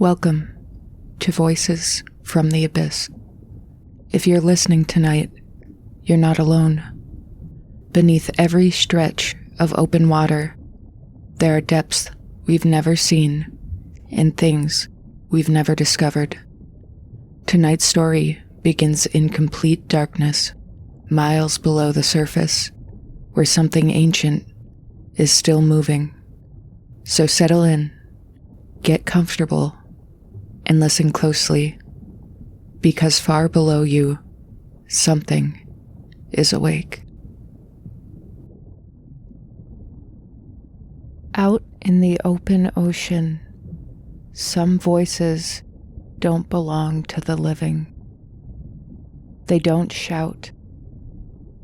Welcome to Voices from the Abyss. If you're listening tonight, you're not alone. Beneath every stretch of open water, there are depths we've never seen and things we've never discovered. Tonight's story begins in complete darkness, miles below the surface, where something ancient is still moving. So settle in, get comfortable, and listen closely, because far below you, something is awake. Out in the open ocean, some voices don't belong to the living. They don't shout.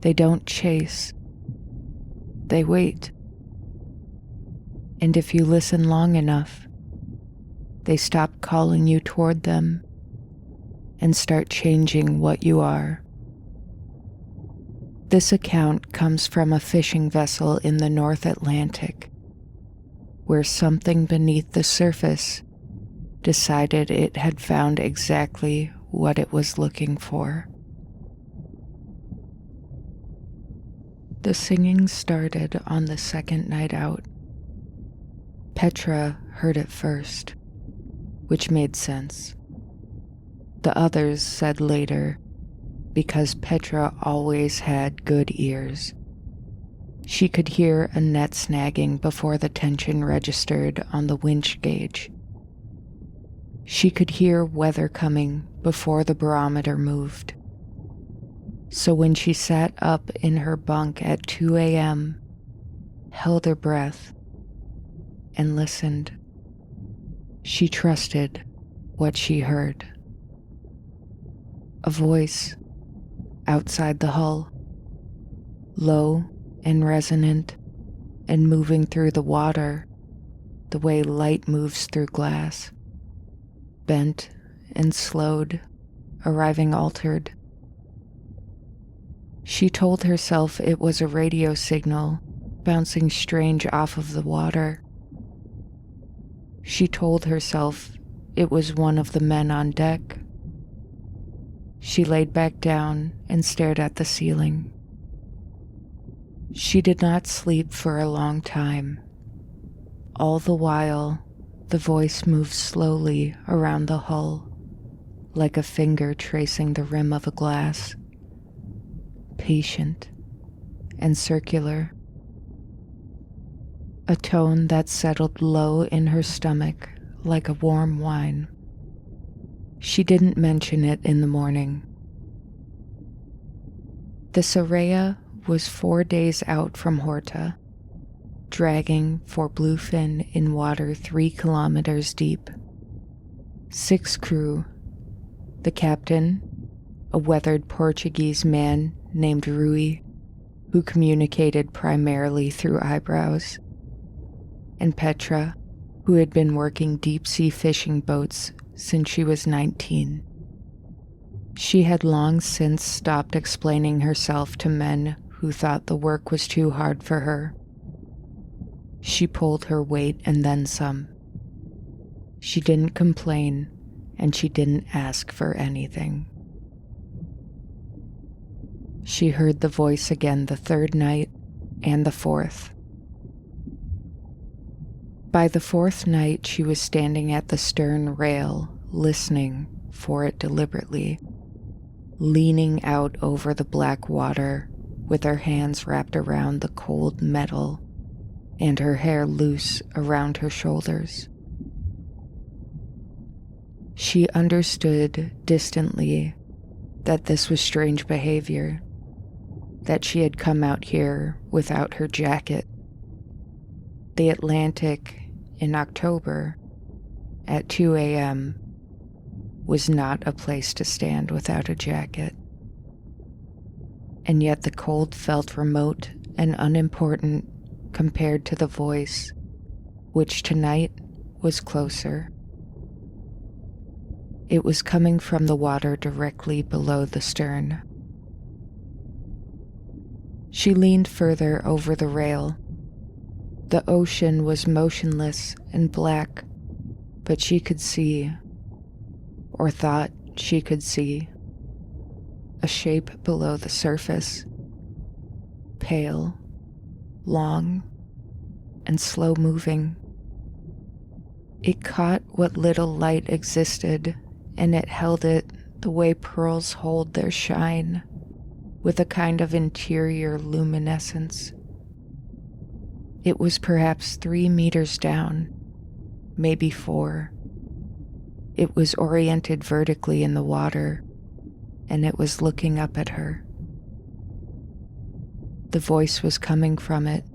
They don't chase. They wait. And if you listen long enough, they stop calling you toward them and start changing what you are. This account comes from a fishing vessel in the North Atlantic, where something beneath the surface decided it had found exactly what it was looking for. The singing started on the second night out. Petra heard it first, which made sense. The others said later, because Petra always had good ears. She could hear a net snagging before the tension registered on the winch gauge. She could hear weather coming before the barometer moved. So when she sat up in her bunk at 2 a.m., held her breath, and listened, she trusted what she heard. A voice outside the hull, low and resonant and moving through the water the way light moves through glass, bent and slowed, arriving altered. She told herself it was a radio signal bouncing strange off of the water. She told herself it was one of the men on deck. She laid back down and stared at the ceiling. She did not sleep for a long time. All the while, the voice moved slowly around the hull, like a finger tracing the rim of a glass, patient and circular. A tone that settled low in her stomach like a warm wine. She didn't mention it in the morning. The Soraya was 4 days out from Horta, dragging for bluefin in water 3 kilometers deep. 6 crew, the captain, a weathered Portuguese man named Rui, who communicated primarily through eyebrows, and Petra, who had been working deep-sea fishing boats since she was 19. She had long since stopped explaining herself to men who thought the work was too hard for her. She pulled her weight and then some. She didn't complain, and she didn't ask for anything. She heard the voice again the third night and the fourth. By the fourth night, she was standing at the stern rail, listening for it deliberately, leaning out over the black water with her hands wrapped around the cold metal and her hair loose around her shoulders. She understood distantly that this was strange behavior, that she had come out here without her jacket. The Atlantic in October at 2 a.m. was not a place to stand without a jacket. And yet the cold felt remote and unimportant compared to the voice, which tonight was closer. It was coming from the water directly below the stern. She leaned further over the rail. The ocean was motionless and black, but she could see, or thought she could see, a shape below the surface, pale, long, and slow-moving. It caught what little light existed, and it held it the way pearls hold their shine, with a kind of interior luminescence. It was perhaps 3 meters down, maybe 4. It was oriented vertically in the water, and it was looking up at her. The voice was coming from it.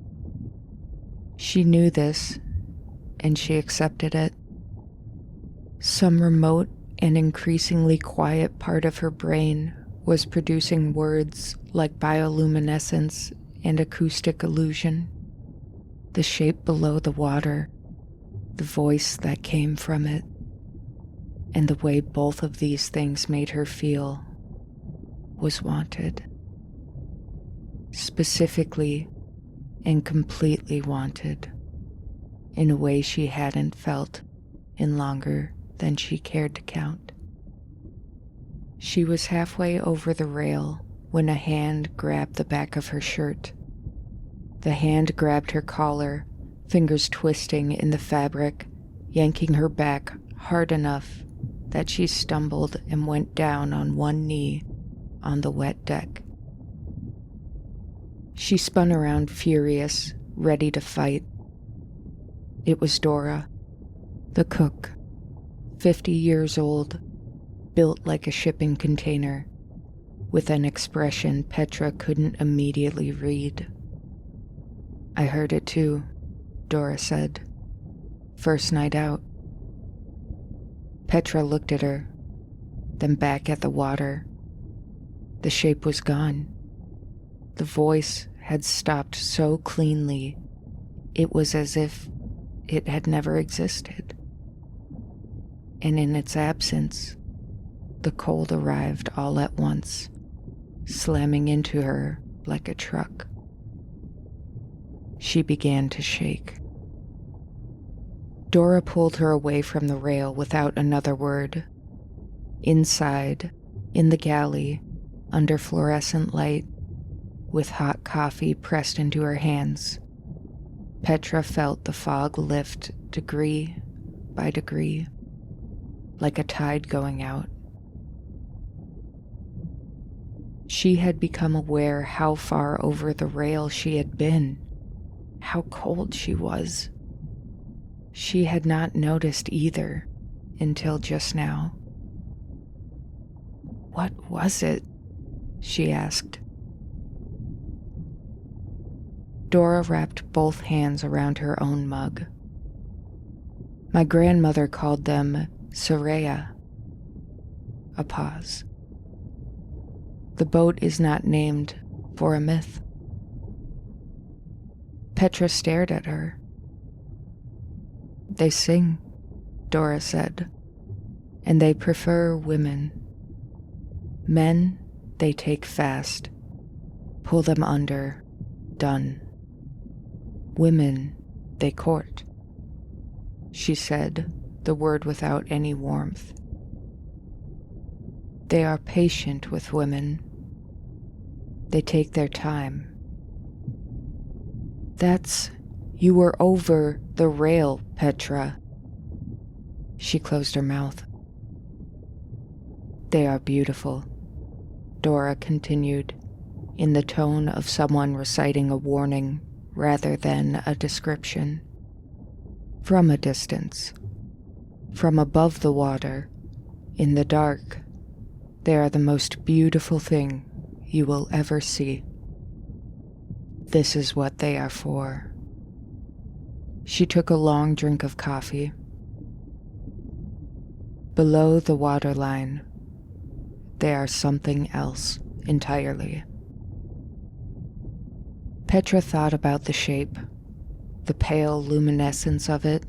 She knew this, and she accepted it. Some remote and increasingly quiet part of her brain was producing words like bioluminescence and acoustic illusion. The shape below the water, the voice that came from it, and the way both of these things made her feel was wanted. Specifically and completely wanted, in a way she hadn't felt in longer than she cared to count. She was halfway over the rail when a hand grabbed the back of her shirt. The hand grabbed her collar, fingers twisting in the fabric, yanking her back hard enough that she stumbled and went down on one knee on the wet deck. She spun around furious, ready to fight. It was Dora, the cook, 50 years old, built like a shipping container, with an expression Petra couldn't immediately read. "I heard it too," Dora said. "First night out." Petra looked at her, then back at the water. The shape was gone. The voice had stopped so cleanly, it was as if it had never existed. And in its absence, the cold arrived all at once, slamming into her like a truck. She began to shake. Dora pulled her away from the rail without another word. Inside, in the galley, under fluorescent light, with hot coffee pressed into her hands, Petra felt the fog lift degree by degree, like a tide going out. She had become aware how far over the rail she had been, how cold she was. She had not noticed either until just now. "What was it?" she asked. Dora wrapped both hands around her own mug. "My grandmother called them Soraya." A pause. "The boat is not named for a myth." Petra stared at her. "They sing," Dora said, "and they prefer women. Men, they take fast, pull them under, done. Women, they court." She said, the word without any warmth. "They are patient with women. They take their time." You were over the rail, Petra." She closed her mouth. "They are beautiful," Dora continued, in the tone of someone reciting a warning rather than a description. "From a distance, from above the water, in the dark, they are the most beautiful thing you will ever see. This is what they are for." She took a long drink of coffee. "Below the waterline, they are something else entirely." Petra thought about the shape, the pale luminescence of it,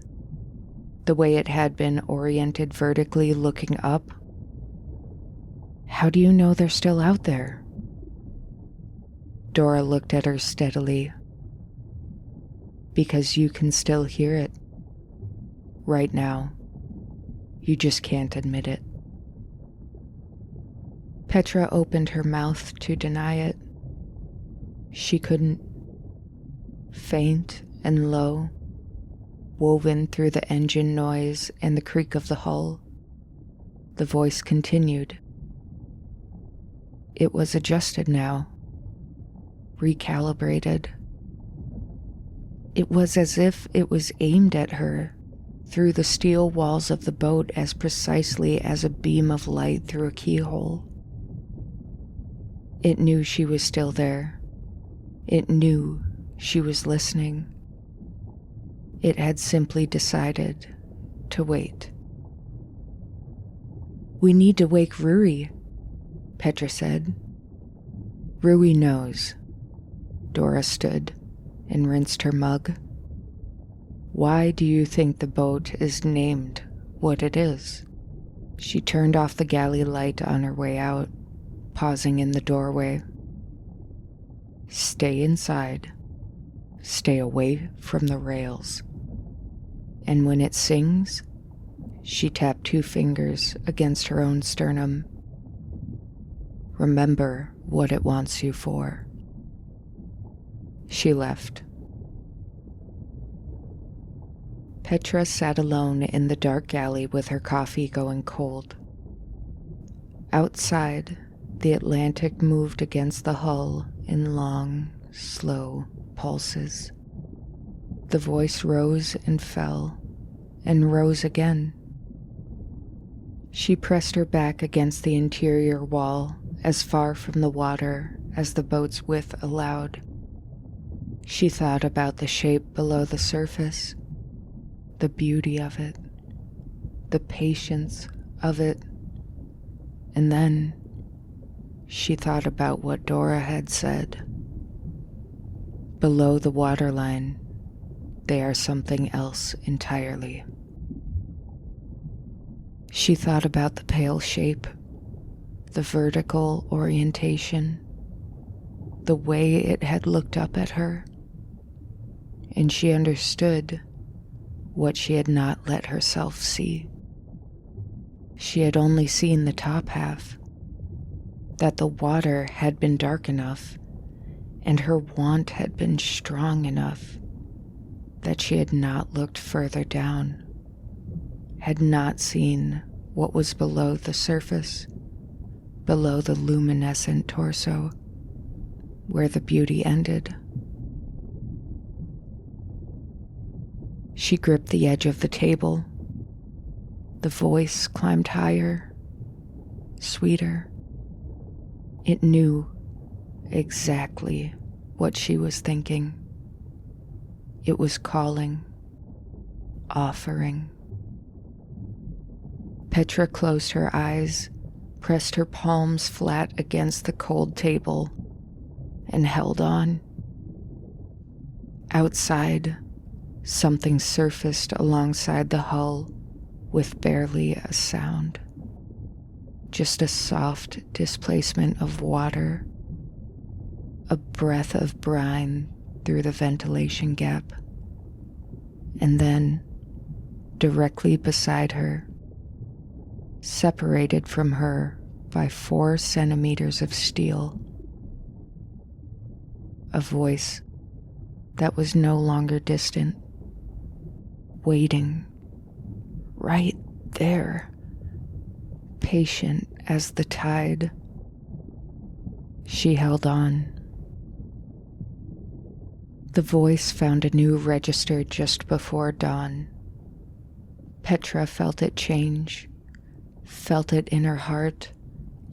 the way it had been oriented vertically looking up. "How do you know they're still out there?" Dora looked at her steadily. "Because you can still hear it. Right now, You just can't admit it. Petra opened her mouth to deny it. She couldn't. Faint and low, woven through the engine noise and the creak of the hull, the voice continued. It was adjusted now, recalibrated. It was as if it was aimed at her through the steel walls of the boat as precisely as a beam of light through a keyhole. It knew she was still there. It knew she was listening. It had simply decided to wait. We need to wake Rui, Petra said. Rui knows. Dora stood and rinsed her mug. Why do you think the boat is named what it is? She turned off the galley light on her way out, pausing in the doorway. Stay inside. Stay away from the rails. And when it sings, she tapped 2 fingers against her own sternum. Remember what it wants you for. She left. Petra sat alone in the dark galley with her coffee going cold. Outside, the Atlantic moved against the hull in long, slow pulses. The voice rose and fell, and rose again. She pressed her back against the interior wall, as far from the water as the boat's width allowed. She thought about the shape below the surface, the beauty of it, the patience of it, and then she thought about what Dora had said. Below the waterline, they are something else entirely. She thought about the pale shape, the vertical orientation, the way it had looked up at her, and she understood what she had not let herself see. She had only seen the top half, that the water had been dark enough, and her want had been strong enough that she had not looked further down, had not seen what was below the surface, below the luminescent torso, where the beauty ended. She gripped the edge of the table. The voice climbed higher, sweeter. It knew exactly what she was thinking. It was calling, offering. Petra closed her eyes, pressed her palms flat against the cold table, and held on. Outside, something surfaced alongside the hull with barely a sound. Just a soft displacement of water, a breath of brine through the ventilation gap. And then, directly beside her, separated from her by 4 centimeters of steel, a voice that was no longer distant, waiting, right there, patient as the tide. She held on. The voice found a new register just before dawn. Petra felt it change, felt it in her heart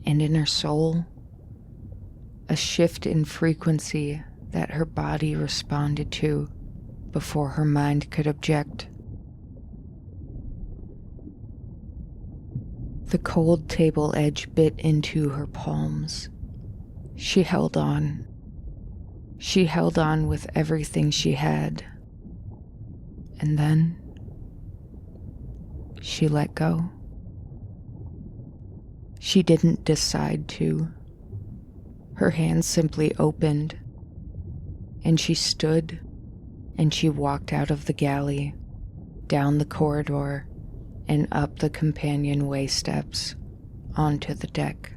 and in her soul, a shift in frequency that her body responded to before her mind could object. The cold table edge bit into her palms. She held on. She held on with everything she had. And then she let go. She didn't decide to. Her hands simply opened, and she stood, and she walked out of the galley, down the corridor, and up the companionway steps onto the deck.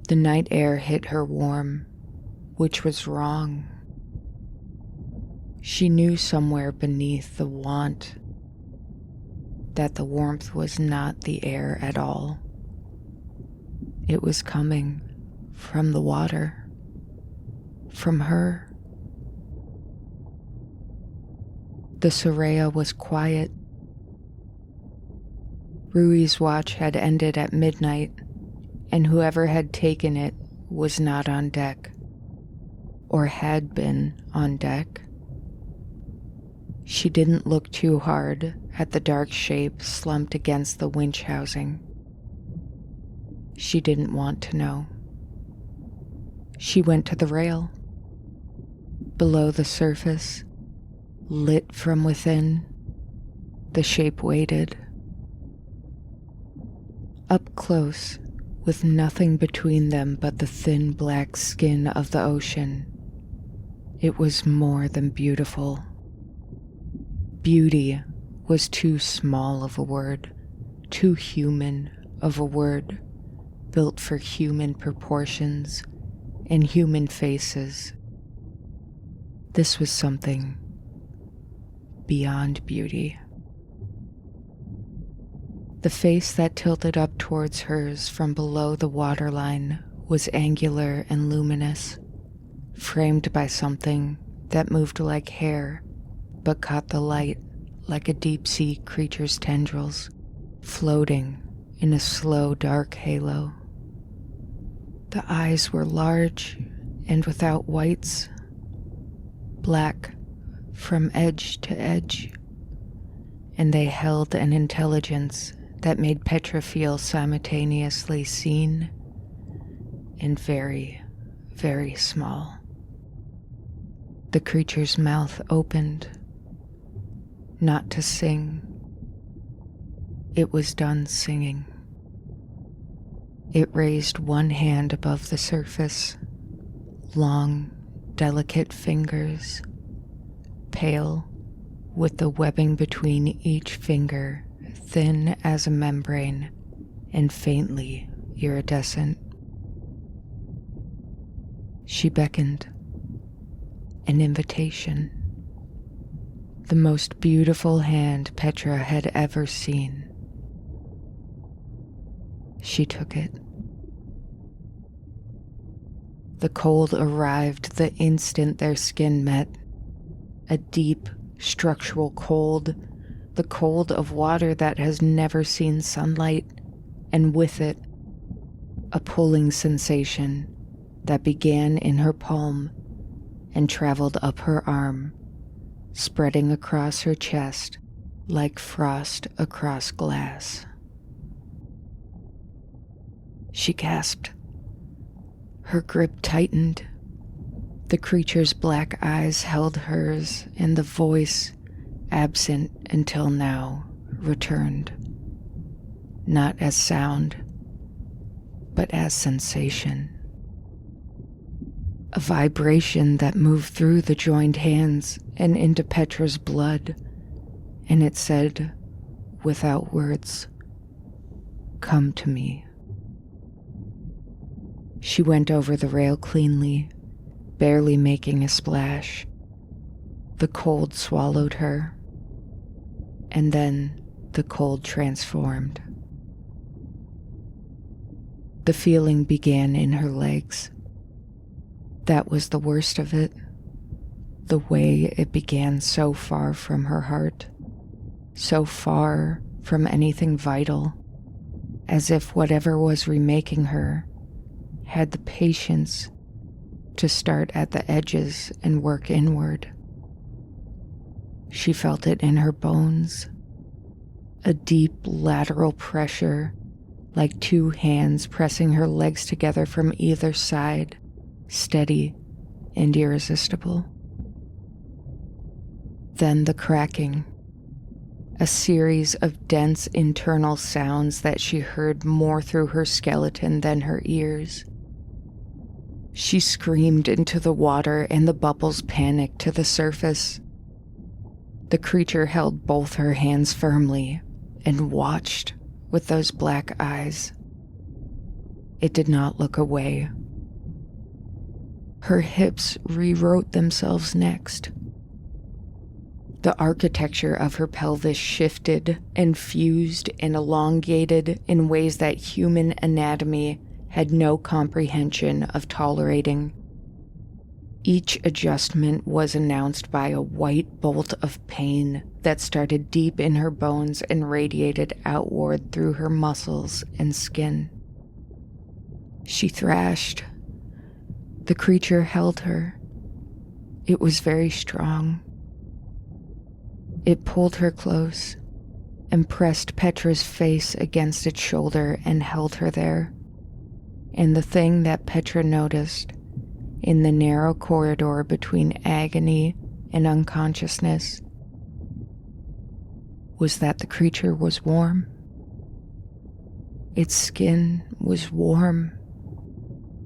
The night air hit her warm, which was wrong. She knew somewhere beneath the want that the warmth was not the air at all. It was coming from the water, from her. The Soraya was quiet. Rui's watch had ended at midnight, and whoever had taken it was not on deck, or had been on deck. She didn't look too hard at the dark shape slumped against the winch housing. She didn't want to know. She went to the rail. Below the surface, lit from within, the shape waited. Up close, with nothing between them but the thin black skin of the ocean, it was more than beautiful. Beauty was too small of a word, too human of a word, built for human proportions and human faces. This was something beyond beauty. The face that tilted up towards hers from below the waterline was angular and luminous, framed by something that moved like hair but caught the light like a deep-sea creature's tendrils, floating in a slow, dark halo. The eyes were large and without whites, black from edge to edge, and they held an intelligence that made Petra feel simultaneously seen and very, very small. The creature's mouth opened, not to sing. It was done singing. It raised one hand above the surface, long, delicate fingers, pale, with the webbing between each finger thin as a membrane and faintly iridescent. She beckoned. An invitation. The most beautiful hand Petra had ever seen. She took it. The cold arrived the instant their skin met. A deep, structural cold, the cold of water that has never seen sunlight, and with it, a pulling sensation that began in her palm and traveled up her arm, spreading across her chest like frost across glass. She gasped. Her grip tightened. The creature's black eyes held hers, and the voice, absent until now, returned. Not as sound, but as sensation. A vibration that moved through the joined hands and into Petra's blood, and it said, without words, "Come to me." She went over the rail cleanly, barely making a splash. The cold swallowed her, and then the cold transformed. The feeling began in her legs. That was the worst of it. The way it began so far from her heart, so far from anything vital, as if whatever was remaking her had the patience to start at the edges and work inward. She felt it in her bones, a deep lateral pressure, like two hands pressing her legs together from either side, steady and irresistible. Then the cracking, a series of dense internal sounds that she heard more through her skeleton than her ears. She screamed into the water and the bubbles panicked to the surface. The creature held both her hands firmly and watched with those black eyes. It did not look away. Her hips rewrote themselves next. The architecture of her pelvis shifted and fused and elongated in ways that human anatomy had no comprehension of tolerating. Each adjustment was announced by a white bolt of pain that started deep in her bones and radiated outward through her muscles and skin. She thrashed. The creature held her. It was very strong. It pulled her close and pressed Petra's face against its shoulder and held her there. And the thing that Petra noticed in the narrow corridor between agony and unconsciousness was that the creature was warm. Its skin was warm.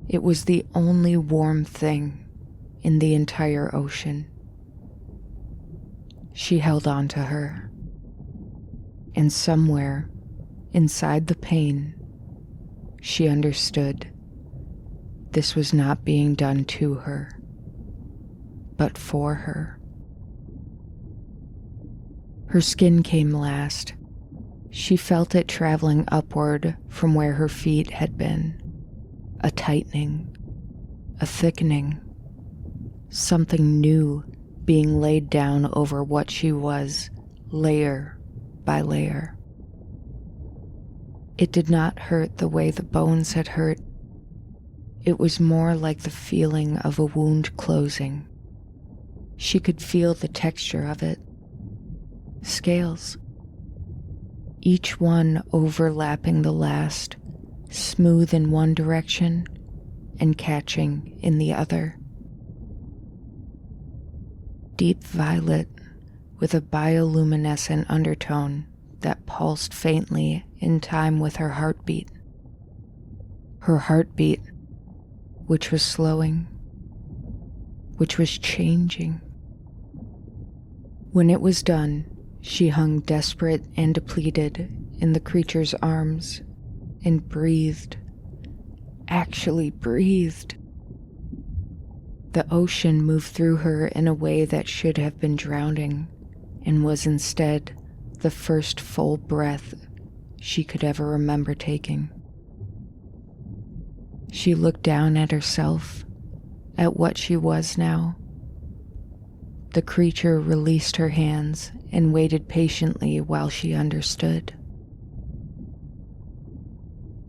It was the only warm thing in the entire ocean. She held on to her, and somewhere inside the pain, she understood this was not being done to her, but for her. Her skin came last. She felt it traveling upward from where her feet had been. A tightening, a thickening, something new being laid down over what she was, layer by layer. It did not hurt the way the bones had hurt. It was more like the feeling of a wound closing. She could feel the texture of it. Scales. Each one overlapping the last, smooth in one direction and catching in the other. Deep violet with a bioluminescent undertone that pulsed faintly in time with her heartbeat. Her heartbeat, which was slowing, which was changing. When it was done, she hung desperate and depleted in the creature's arms and breathed, actually breathed. The ocean moved through her in a way that should have been drowning and was instead the first full breath she could ever remember taking. She looked down at herself, at what she was now. The creature released her hands and waited patiently while she understood.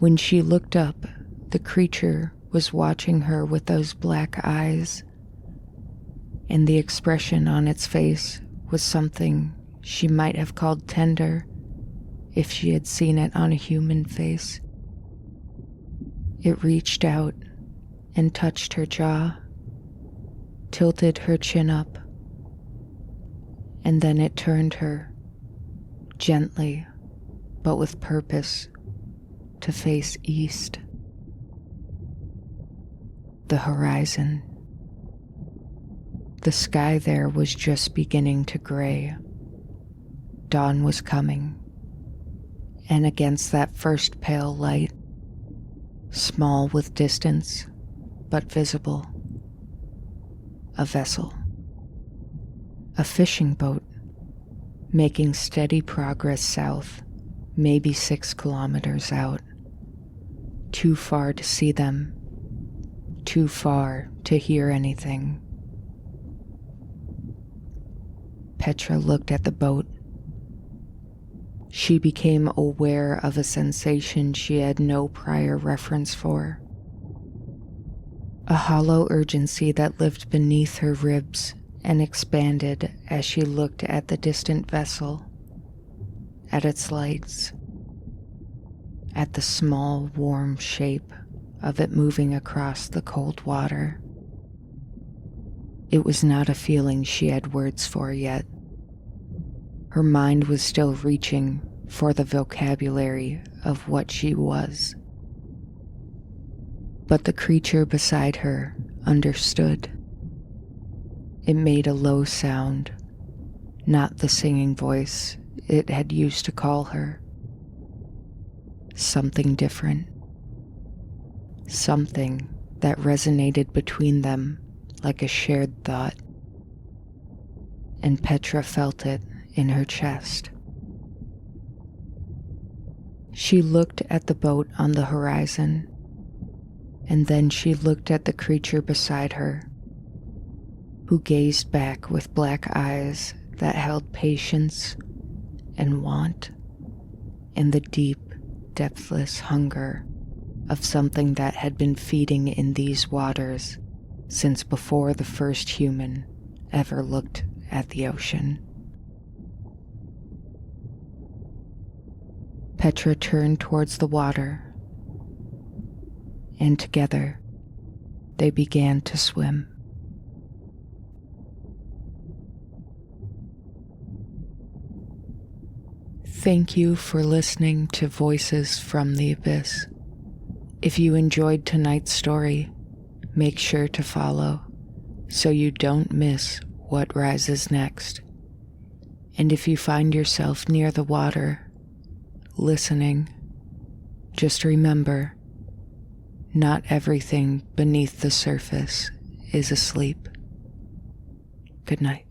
When she looked up, the creature was watching her with those black eyes, and the expression on its face was something she might have called tender if she had seen it on a human face. It reached out and touched her jaw, tilted her chin up, and then it turned her, gently but with purpose, to face east. The horizon. The sky there was just beginning to gray. Dawn was coming, and against that first pale light, small with distance, but visible, a vessel. A fishing boat, making steady progress south, maybe 6 kilometers out. Too far to see them, too far to hear anything. Petra looked at the boat. She became aware of a sensation she had no prior reference for. A hollow urgency that lived beneath her ribs and expanded as she looked at the distant vessel, at its lights, at the small, warm shape of it moving across the cold water. It was not a feeling she had words for yet. Her mind was still reaching for the vocabulary of what she was. But the creature beside her understood. It made a low sound, not the singing voice it had used to call her. Something different. Something that resonated between them like a shared thought. And Petra felt it in her chest. She looked at the boat on the horizon, and then she looked at the creature beside her, who gazed back with black eyes that held patience and want and the deep, depthless hunger of something that had been feeding in these waters since before the first human ever looked at the ocean. Petra turned towards the water, and together they began to swim. Thank you for listening to Voices from the Abyss. If you enjoyed tonight's story, make sure to follow so you don't miss what rises next. And if you find yourself near the water, listening, just remember, not everything beneath the surface is asleep. Good night.